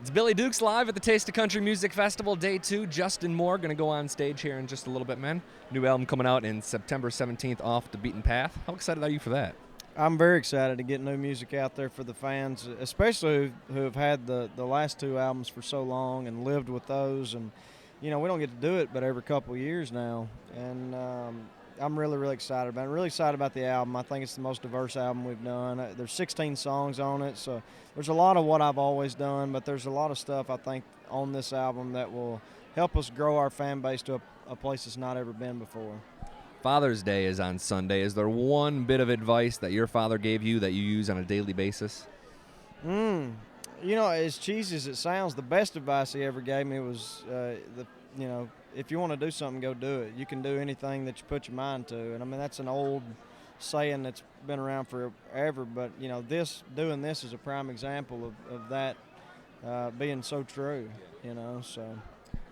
It's Billy Dukes live at the Taste of Country Music Festival, Day 2. Justin Moore going to go on stage here in just a little bit, man. New album coming out in September 17th, Off the Beaten Path. How excited are you for that? I'm very excited to get new music out there for the fans, especially who have had the last two albums for so long and lived with those. And, we don't get to do it but every couple of years now. And I'm really, really excited about it. I'm really excited about the album. I think it's the most diverse album we've done. There's 16 songs on it, so there's a lot of what I've always done, but there's a lot of stuff I think on this album that will help us grow our fan base to a place it's not ever been before. Father's Day is on Sunday. Is there one bit of advice that your father gave you that you use on a daily basis? As cheesy as it sounds, the best advice he ever gave me was, if you want to do something, go do it. You can do anything that you put your mind to. And, I mean, that's an old saying that's been around forever. But, doing this is a prime example of that being so true, so.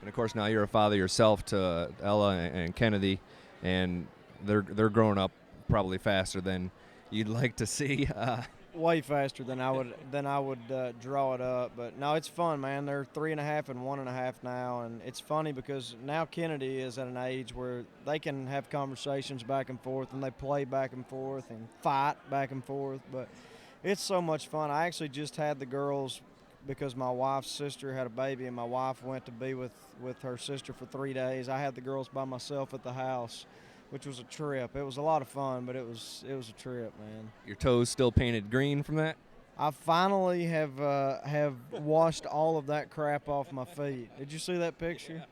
And, of course, now you're a father yourself to Ella and Kennedy, and they're growing up probably faster than you'd like to see. Way faster than I would draw it up, but no, it's fun, man. They're 3.5 and 1.5 now, and it's funny because now Kennedy is at an age where they can have conversations back and forth, and they play back and forth and fight back and forth. But it's so much fun. I actually just had the girls because my wife's sister had a baby, and my wife went to be with her sister for 3 days. I had the girls by myself at the house, which was a trip. It was a lot of fun, but it was a trip, man. Your toes still painted green from that? I finally have washed all of that crap off my feet. Did you see that picture?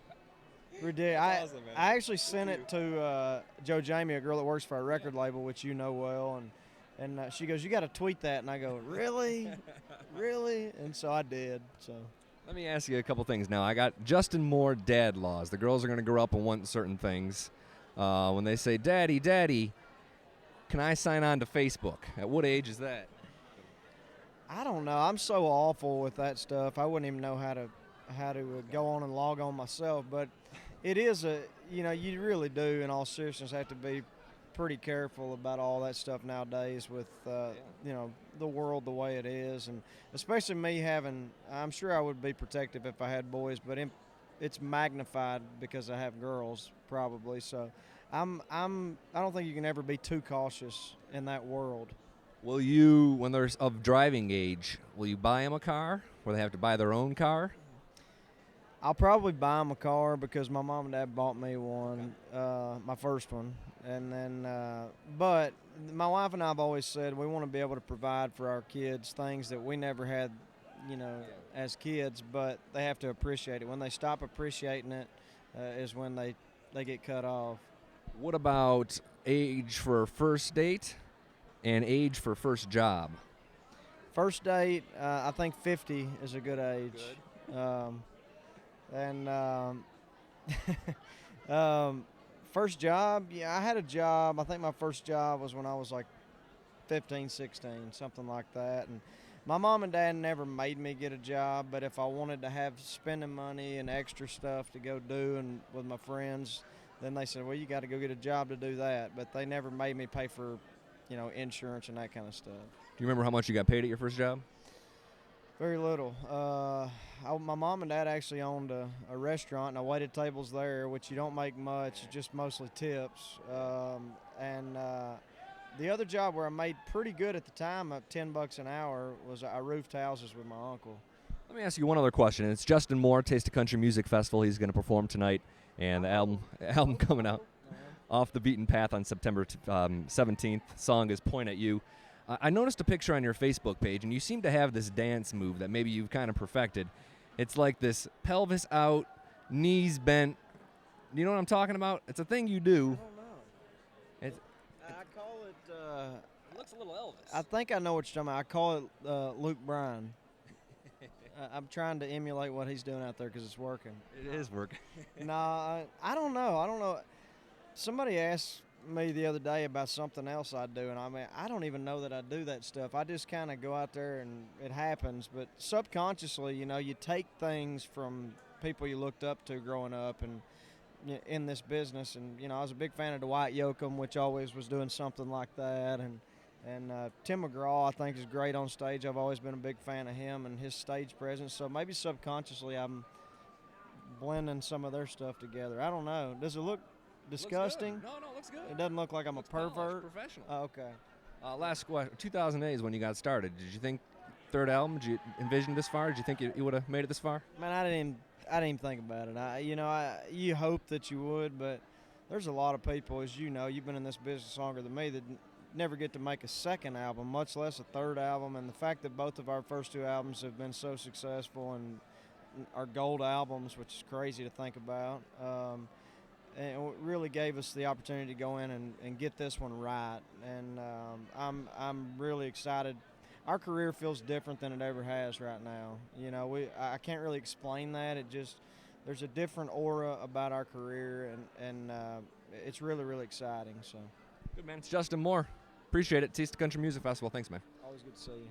Ridiculous. Awesome, man. I actually sent it to Joe Jamie, a girl that works for our record label, which you know well, and she goes, "You got to tweet that," and I go, "Really, really?" And so I did. So. Let me ask you a couple things now. I got Justin Moore dad laws. The girls are going to grow up and want certain things. When they say, "Daddy, Daddy, can I sign on to Facebook?" At what age is that? I don't know. I'm so awful with that stuff. I wouldn't even know how to go on and log on myself. But it is you really do, in all seriousness, have to be pretty careful about all that stuff nowadays with the world the way it is, and especially me having. I'm sure I would be protective if I had boys, but it's magnified because I have girls probably. So I don't think you can ever be too cautious in that world. Will you, when they're of driving age, will you buy them a car where they have to buy their own car? I'll probably buy them a car because my mom and dad bought me one, my first one. And then, but my wife and I have always said we want to be able to provide for our kids things that we never had, as kids, but they have to appreciate it. When they stop appreciating it is when they get cut off. What about age for first date and age for first job? First date, I think 50 is a good age. First job, I had a job. I think my first job was when I was like 15, 16, something like that. And my mom and dad never made me get a job, but if I wanted to have spending money and extra stuff to go do and with my friends, then they said, well, you got to go get a job to do that. But they never made me pay for, insurance and that kind of stuff. Do you remember how much you got paid at your first job? Very little. My mom and dad actually owned a restaurant, and I waited tables there, which you don't make much, just mostly tips. The other job where I made pretty good at the time, $10 an hour, was I roofed houses with my uncle. Let me ask you one other question. It's Justin Moore, Taste of Country Music Festival. He's going to perform tonight, and the album coming out, Off the Beaten Path, on September 17th. Song is Point at You. I noticed a picture on your Facebook page, and you seem to have this dance move that maybe you've kind of perfected. It's like this pelvis out, knees bent. Do you know what I'm talking about? It's a thing you do. I don't know. I call it. It looks a little Elvis. I think I know what you're talking about. I call it Luke Bryan. I'm trying to emulate what he's doing out there because it's working. It is working. No, I don't know. Somebody asked me the other day about something else I do, and I don't even know that I do that stuff. I just kind of go out there and it happens, but subconsciously, you take things from people you looked up to growing up and in this business, and I was a big fan of Dwight Yoakam, which always was doing something like that, And Tim McGraw, I think, is great on stage. I've always been a big fan of him and his stage presence. So maybe subconsciously I'm blending some of their stuff together. I don't know. Does it look disgusting? No, looks good. It doesn't look like I'm a pervert. Polished, professional. Oh, okay. Last question. 2008 is when you got started. Did you think third album? Did you envision this far? Did you think you would have made it this far? Man, I didn't even think about it. You hope that you would, but there's a lot of people, as you know, you've been in this business longer than me, that never get to make a second album, much less a third album. And the fact that both of our first two albums have been so successful and are gold albums, which is crazy to think about, and it really gave us the opportunity to go in and get this one right. And I'm really excited. Our career feels different than it ever has right now. I can't really explain that. There's a different aura about our career, and it's really, really exciting. So good, man. It's Justin Moore. Appreciate it. Taste of Country Music Festival. Thanks, man. Always good to see you.